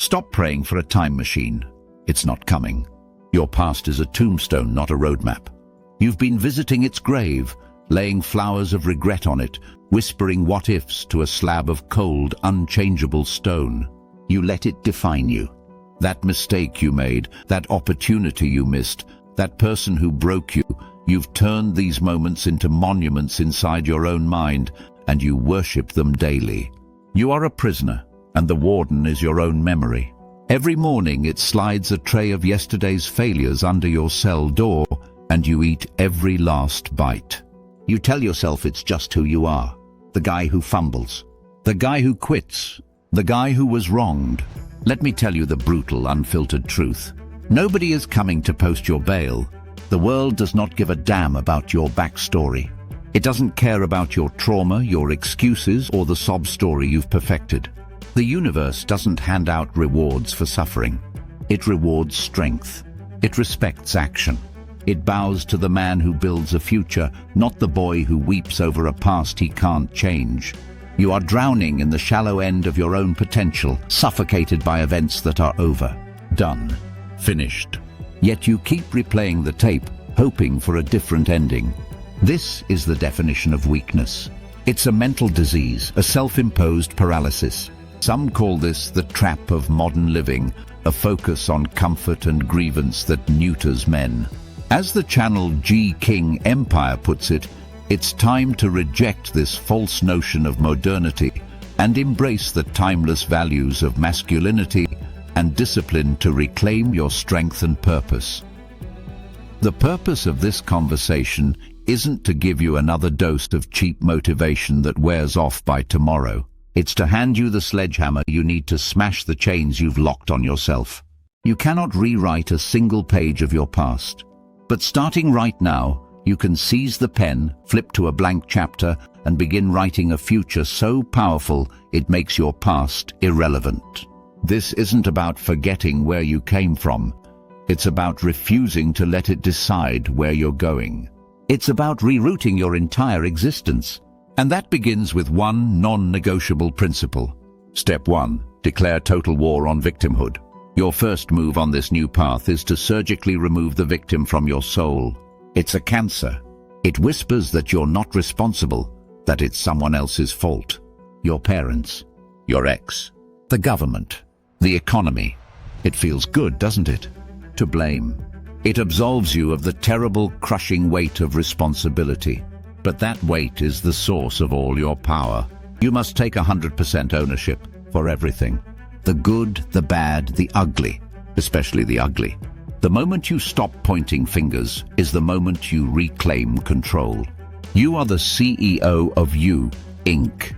Stop praying for a time machine. It's not coming. Your past is a tombstone, not a roadmap. You've been visiting its grave, laying flowers of regret on it, whispering what-ifs to a slab of cold, unchangeable stone. You let it define you. That mistake you made, that opportunity you missed, that person who broke you, you've turned these moments into monuments inside your own mind, and you worship them daily. You are a prisoner, and the warden is your own memory. Every morning it slides a tray of yesterday's failures under your cell door, and you eat every last bite. You tell yourself it's just who you are. The guy who fumbles. The guy who quits. The guy who was wronged. Let me tell you the brutal, unfiltered truth. Nobody is coming to post your bail. The world does not give a damn about your backstory. It doesn't care about your trauma, your excuses, or the sob story you've perfected. The universe doesn't hand out rewards for suffering. It rewards strength. It respects action. It bows to the man who builds a future, not the boy who weeps over a past he can't change. You are drowning in the shallow end of your own potential, suffocated by events that are over. Done. Finished. Yet you keep replaying the tape, hoping for a different ending. This is the definition of weakness. It's a mental disease, a self-imposed paralysis. Some call this the trap of modern living, a focus on comfort and grievance that neuters men. As the channel G. King Empire puts it, it's time to reject this false notion of modernity and embrace the timeless values of masculinity and discipline to reclaim your strength and purpose. The purpose of this conversation isn't to give you another dose of cheap motivation that wears off by tomorrow. It's to hand you the sledgehammer you need to smash the chains you've locked on yourself. You cannot rewrite a single page of your past. But starting right now, you can seize the pen, flip to a blank chapter, and begin writing a future so powerful it makes your past irrelevant. This isn't about forgetting where you came from. It's about refusing to let it decide where you're going. It's about rerouting your entire existence. And that begins with one non-negotiable principle. Step 1. Declare total war on victimhood. Your first move on this new path is to surgically remove the victim from your soul. It's a cancer. It whispers that you're not responsible, that it's someone else's fault. Your parents, your ex, the government, the economy. It feels good, doesn't it? To blame. It absolves you of the terrible, crushing weight of responsibility. But that weight is the source of all your power. You must take 100% ownership for everything. The good, the bad, the ugly, especially the ugly. The moment you stop pointing fingers is the moment you reclaim control. You are the CEO of You, Inc.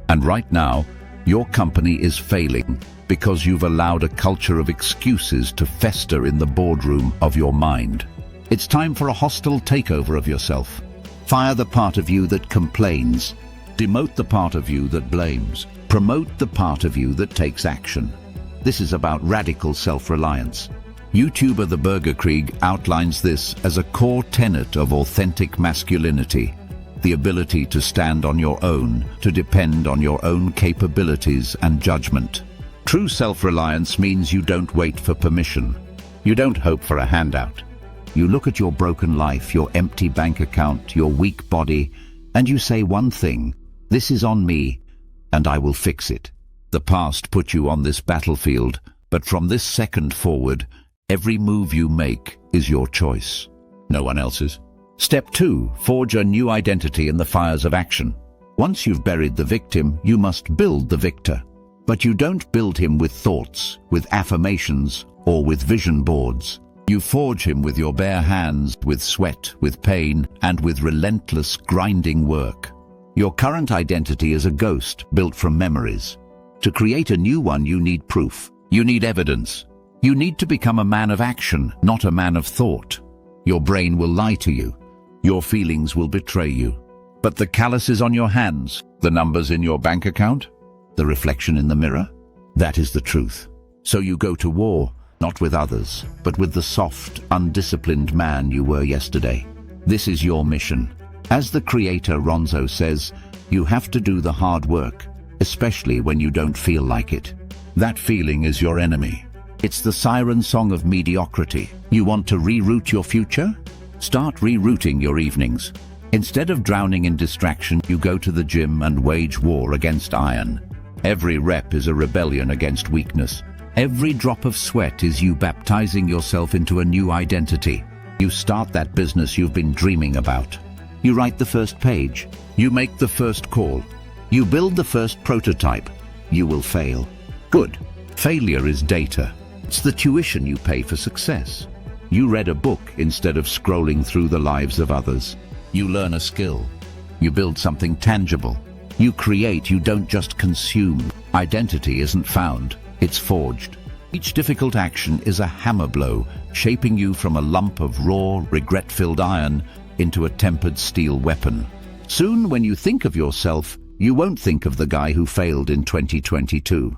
And right now, your company is failing because you've allowed a culture of excuses to fester in the boardroom of your mind. It's time for a hostile takeover of yourself. Fire the part of you that complains. Demote the part of you that blames. Promote the part of you that takes action. This is about radical self-reliance. YouTuber The Burger Krieg outlines this as a core tenet of authentic masculinity. The ability to stand on your own, to depend on your own capabilities and judgment. True self-reliance means you don't wait for permission. You don't hope for a handout. You look at your broken life, your empty bank account, your weak body, and you say one thing: this is on me, and I will fix it. The past put you on this battlefield, but from this second forward, every move you make is your choice, no one else's. Step 2. Forge a new identity in the fires of action. Once you've buried the victim, you must build the victor. But you don't build him with thoughts, with affirmations, or with vision boards. You forge him with your bare hands, with sweat, with pain, and with relentless, grinding work. Your current identity is a ghost built from memories. To create a new one, you need proof. You need evidence. You need to become a man of action, not a man of thought. Your brain will lie to you. Your feelings will betray you. But the calluses on your hands, the numbers in your bank account, the reflection in the mirror, that is the truth. So you go to war, not with others, but with the soft, undisciplined man you were yesterday. This is your mission. As the creator Ronzo says, you have to do the hard work, especially when you don't feel like it. That feeling is your enemy. It's the siren song of mediocrity. You want to reroute your future? Start rerouting your evenings. Instead of drowning in distraction, you go to the gym and wage war against iron. Every rep is a rebellion against weakness. Every drop of sweat is you baptizing yourself into a new identity. You start that business you've been dreaming about. You write the first page. You make the first call. You build the first prototype. You will fail. Good. Failure is data. It's the tuition you pay for success. You read a book instead of scrolling through the lives of others. You learn a skill. You build something tangible. You create, you don't just consume. Identity isn't found, it's forged. Each difficult action is a hammer blow, shaping you from a lump of raw, regret-filled iron into a tempered steel weapon. Soon, when you think of yourself, you won't think of the guy who failed in 2022.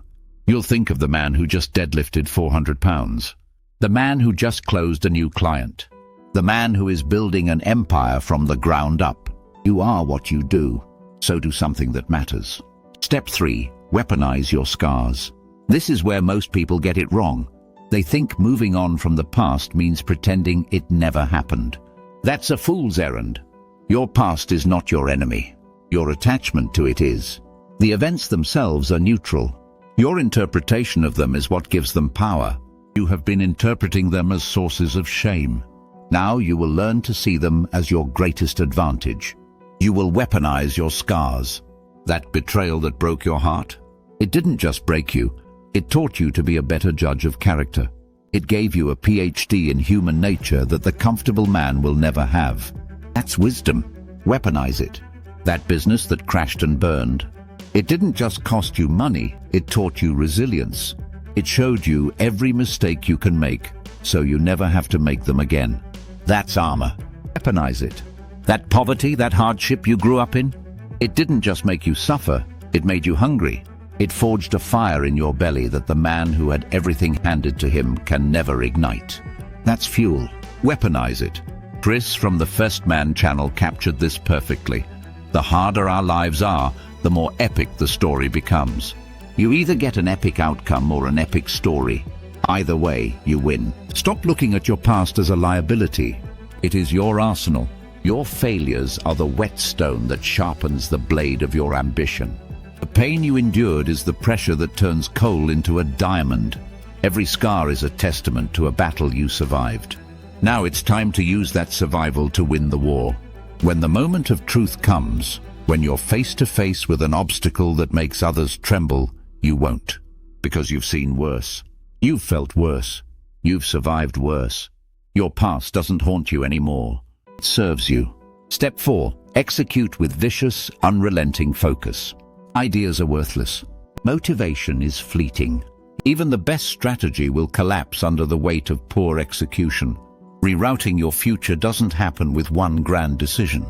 You'll think of the man who just deadlifted 400 pounds. The man who just closed a new client. The man who is building an empire from the ground up. You are what you do, so do something that matters. Step 3. Weaponize your scars. This is where most people get it wrong. They think moving on from the past means pretending it never happened. That's a fool's errand. Your past is not your enemy. Your attachment to it is. The events themselves are neutral. Your interpretation of them is what gives them power. You have been interpreting them as sources of shame. Now you will learn to see them as your greatest advantage. You will weaponize your scars. That betrayal that broke your heart, it didn't just break you, it taught you to be a better judge of character. It gave you a PhD in human nature that the comfortable man will never have. That's wisdom. Weaponize it. That business that crashed and burned, it didn't just cost you money, it taught you resilience. It showed you every mistake you can make, so you never have to make them again. That's armor. Weaponize it. That poverty, that hardship you grew up in, it didn't just make you suffer, it made you hungry. It forged a fire in your belly that the man who had everything handed to him can never ignite. That's fuel. Weaponize it. Chris from the First Man channel captured this perfectly. The harder our lives are, the more epic the story becomes. You either get an epic outcome or an epic story. Either way, you win. Stop looking at your past as a liability. It is your arsenal. Your failures are the whetstone that sharpens the blade of your ambition. The pain you endured is the pressure that turns coal into a diamond. Every scar is a testament to a battle you survived. Now it's time to use that survival to win the war. When the moment of truth comes, when you're face to face with an obstacle that makes others tremble, you won't. Because you've seen worse. You've felt worse. You've survived worse. Your past doesn't haunt you anymore. It serves you. Step 4. Execute with vicious, unrelenting focus. Ideas are worthless. Motivation is fleeting. Even the best strategy will collapse under the weight of poor execution. Rerouting your future doesn't happen with one grand decision.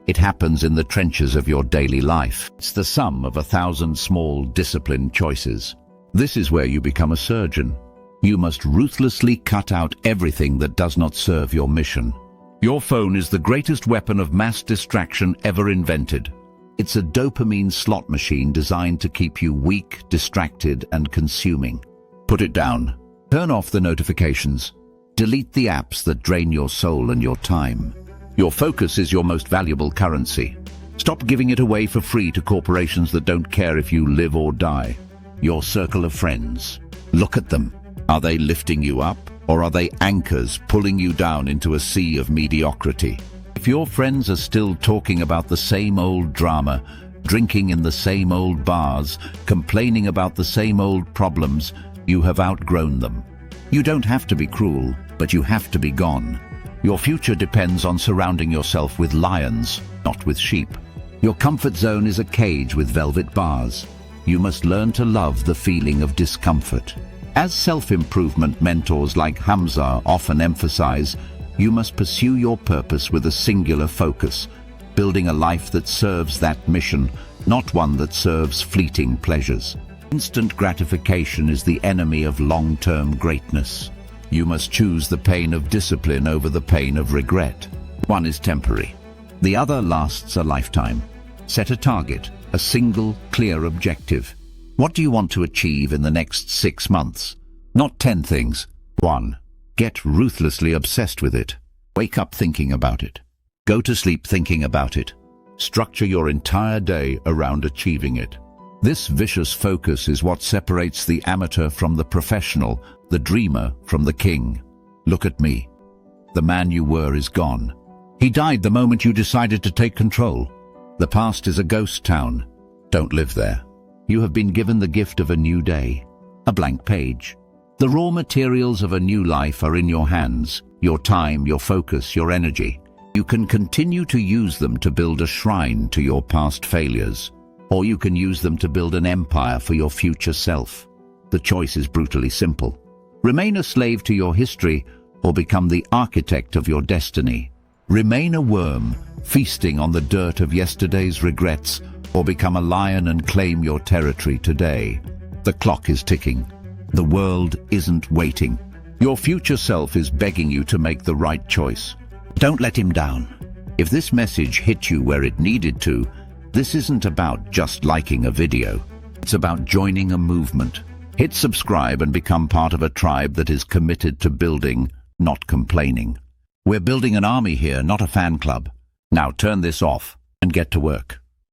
It happens in the trenches of your daily life. It's the sum of 1,000 small, disciplined choices. This is where you become a surgeon. You must ruthlessly cut out everything that does not serve your mission. Your phone is the greatest weapon of mass distraction ever invented. It's a dopamine slot machine designed to keep you weak, distracted, and consuming. Put it down. Turn off the notifications. Delete the apps that drain your soul and your time. Your focus is your most valuable currency. Stop giving it away for free to corporations that don't care if you live or die. Your circle of friends. Look at them. Are they lifting you up, or are they anchors pulling you down into a sea of mediocrity? If your friends are still talking about the same old drama, drinking in the same old bars, complaining about the same old problems, you have outgrown them. You don't have to be cruel, but you have to be gone. Your future depends on surrounding yourself with lions, not with sheep. Your comfort zone is a cage with velvet bars. You must learn to love the feeling of discomfort. As self-improvement mentors like Hamza often emphasize, you must pursue your purpose with a singular focus, building a life that serves that mission, not one that serves fleeting pleasures. Instant gratification is the enemy of long-term greatness. You must choose the pain of discipline over the pain of regret. One is temporary. The other lasts a lifetime. Set a target, a single, clear objective. What do you want to achieve in the next 6 months? Not 10 things. 1. Get ruthlessly obsessed with it. Wake up thinking about it. Go to sleep thinking about it. Structure your entire day around achieving it. This vicious focus is what separates the amateur from the professional, the dreamer from the king. Look at me. The man you were is gone. He died the moment you decided to take control. The past is a ghost town. Don't live there. You have been given the gift of a new day, a blank page. The raw materials of a new life are in your hands, your time, your focus, your energy. You can continue to use them to build a shrine to your past failures, or you can use them to build an empire for your future self. The choice is brutally simple. Remain a slave to your history, or become the architect of your destiny. Remain a worm, feasting on the dirt of yesterday's regrets, or become a lion and claim your territory today. The clock is ticking. The world isn't waiting. Your future self is begging you to make the right choice. Don't let him down. If this message hit you where it needed to, this isn't about just liking a video. It's about joining a movement. Hit subscribe and become part of a tribe that is committed to building, not complaining. We're building an army here, not a fan club. Now turn this off and get to work.